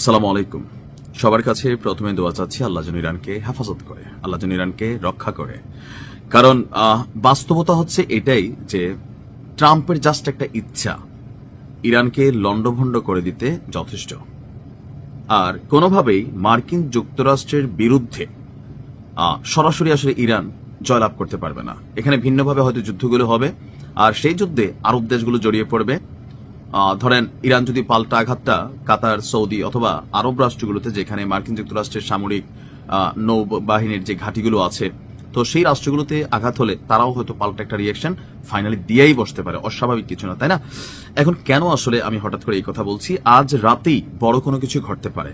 সালামু আলাইকুম। সবার কাছে প্রথমে দোয়া চাচ্ছি আল্লাহ যেন ইরানকে হেফাজত করে, আল্লাহ যেন ইরানকে রক্ষা করে। কারণ বাস্তবতা হচ্ছে এটাই যে ট্রাম্পের জাস্ট একটা ইচ্ছা ইরানকে লন্ডভন্ড করে দিতে যথেষ্ট। আর কোনোভাবেই মার্কিন যুক্তরাষ্ট্রের বিরুদ্ধে সরাসরি আসলে ইরান জয়লাভ করতে পারবে না। এখানে ভিন্নভাবে হয়তো যুদ্ধগুলো হবে, আর সেই যুদ্ধে আরব দেশগুলো জড়িয়ে পড়বে। ধরেন ইরান যদি পাল্টা আঘাতটা কাতার, সৌদি অথবা আরব রাষ্ট্রগুলোতে, যেখানে মার্কিন যুক্তরাষ্ট্রের সামরিক নৌবাহিনীর যে ঘাঁটিগুলো আছে, তো সেই রাষ্ট্রগুলোতে আঘাত হলে তারাও হয়তো পাল্টা একটা রিয়াকশন ফাইনালি দিয়েই বসতে পারে। অস্বাভাবিক কিছু না, তাই না? এখন কেন আসলে আমি হঠাৎ করে এই কথা বলছি? আজ রাতেই বড় কোনো কিছু ঘটতে পারে।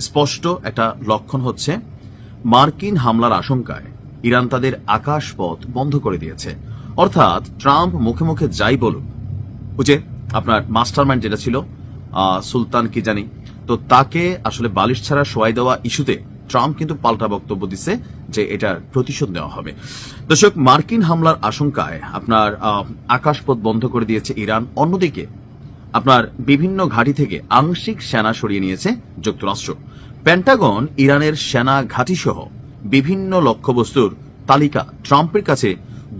স্পষ্ট একটা লক্ষণ হচ্ছে মার্কিন হামলার আশঙ্কায় ইরান তাদের আকাশপথ বন্ধ করে দিয়েছে। অর্থাৎ ট্রাম্প মুখে মুখে যাই বলুক, যে আপনার মাস্টারমাইন্ড যেটা ছিল সুলতান কি জানি, তো তাকে আসলে বালিশ ছাড়া শোয়াই দেওয়া ইস্যুতে ট্রাম্প কিন্তু পাল্টা বক্তব্য দিচ্ছে যে এটার প্রতিশোধ নেওয়া হবে। দর্শক, মার্কিন হামলার আশঙ্কায় আপনার আকাশপথ বন্ধ করে দিয়েছে ইরান। অন্যদিকে আপনার বিভিন্ন ঘাঁটি থেকে আংশিক সেনা সরিয়ে নিয়েছে যুক্তরাষ্ট্র। পেন্টাগন ইরানের সেনা ঘাঁটি সহ বিভিন্ন লক্ষ্যবস্তুর তালিকা ট্রাম্পের কাছে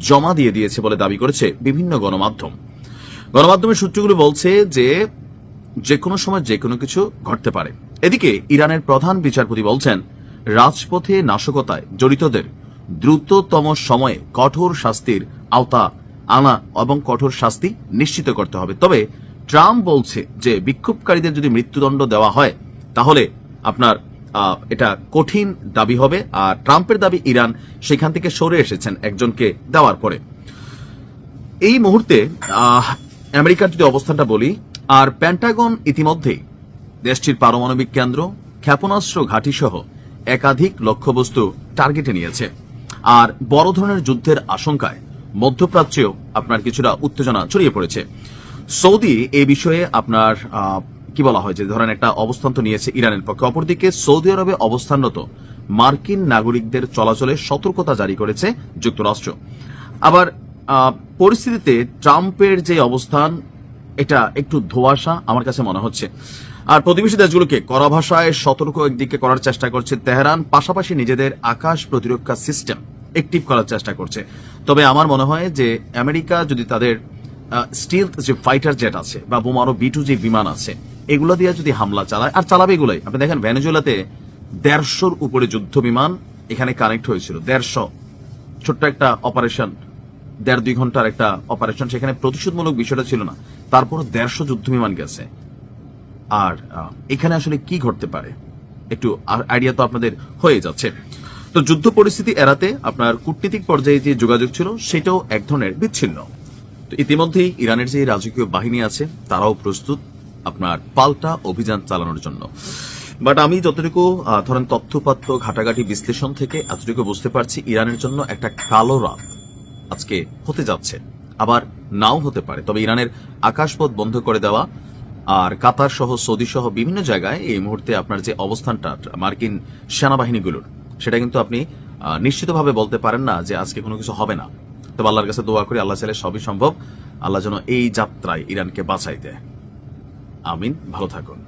জমা দিয়ে দিয়েছে বলে দাবি করেছে বিভিন্ন গণমাধ্যমের সূত্রগুলো বলছে যে কোনো সময় যে কোনো কিছু ঘটতে পারে। এদিকে ইরানের প্রধান বিচারপতি বলছেন, রাজপথে নাশকতায় জড়িতদের দ্রুততম সময়ে কঠোর শাস্তির আওতা আনা এবং কঠোর শাস্তি নিশ্চিত করতে হবে। তবে ট্রাম্প বলছে যে বিক্ষোভকারীদের যদি মৃত্যুদণ্ড দেওয়া হয় তাহলে আপনার এটা কঠিন দাবি হবে। আর ট্রাম্পের দাবি ইরান সেখান থেকে সরে এসেছেন একজনকে দেওয়ার পরে। এই মুহূর্তে আমেরিকার যদি অবস্থানটা বলি, আর পেন্টাগন ইতিমধ্যেই দেশটির পারমাণবিক কেন্দ্র, ক্ষেপণাস্ত্র ঘাঁটি সহ একাধিক লক্ষ্যবস্তু টার্গেটে নিয়েছে। আর বড় ধরনের যুদ্ধের আশঙ্কায় মধ্যপ্রাচ্যেও আপনার কিছুটা উত্তেজনা ছড়িয়ে পড়েছে। সৌদি এই বিষয়ে আপনার কি বলা হয় যে ধরেন একটা অবস্থান তো নিয়েছে ইরানের পক্ষে। অপরদিকে সৌদি আরবে অবস্থানরত মার্কিন নাগরিকদের চলাচলে সতর্কতা জারি করেছে যুক্তরাষ্ট্র। আবার পরিস্থিতিতে ট্রাম্পের যে অবস্থান, এটা একটু ধোঁয়াশা আমার কাছে মনে হচ্ছে। আর প্রতিবেশী দেশগুলোকে কড়া ভাষায় সতর্ক একদিকে করার চেষ্টা করছে তেহরান, পাশাপাশি নিজেদের আকাশ প্রতিরক্ষা সিস্টেম অ্যাক্টিভ করার চেষ্টা করছে। তবে আমার মনে হয় যে আমেরিকা যদি তাদের স্টিলথ যে ফাইটার জেট আছে বা বোমারো B-2 যে বিমান আছে, এগুলো দিয়ে যদি হামলা চালায়, আর চালাবে এগুলোই। আপনি দেখেন ভেনেজুয়েলাতে 150-র উপরে যুদ্ধ বিমান এখানে কানেক্ট হয়েছিল। 150, ছোট্ট একটা অপারেশন, 1.5-2 ঘন্টার একটা অপারেশন, সেখানে প্রতিশোধমূলক বিষয়টা ছিল না, তারপর 150 যুদ্ধ বিমান গেছে। আর এখানে আসলে কি ঘটতে পারে একটু আইডিয়া তো আপনাদের হয়ে যাচ্ছে। তো যুদ্ধ পরিস্থিতি এড়াতে আপনার কূটনীতিক পর্যায়ে যে যোগাযোগ ছিল সেটাও এক ধরনের বিচ্ছিন্ন। তো ইতিমধ্যেই ইরানের যে রাজকীয় বাহিনী আছে তারাও প্রস্তুত আপনার পাল্টা অভিযান চালানোর জন্য। বাট আমি যতটুকু ধরেন তথ্যপাত্র ঘাটাঘাটি বিশ্লেষণ থেকে এতটুকু বুঝতে পারছি, ইরানের জন্য একটা কালো রাত আজকে হতে যাচ্ছে, আবার নাও হতে পারে। তবে ইরানের আকাশপথ বন্ধ করে দেওয়া আর কাতার সহ সৌদি সহ বিভিন্ন জায়গায় এই মুহূর্তে আপনার যে অবস্থানটা মার্কিন সেনাবাহিনীগুলোর, সেটা কিন্তু আপনি নিশ্চিতভাবে বলতে পারেন না যে আজকে কোনো কিছু হবে না। তবে আল্লাহর কাছে দোয়া করি, আল্লাহ চাইলে সবই সম্ভব। আল্লাহ যেন এই যাত্রায় ইরানকে বাঁচাই দেয়। আমিন। ভালো থাকুন।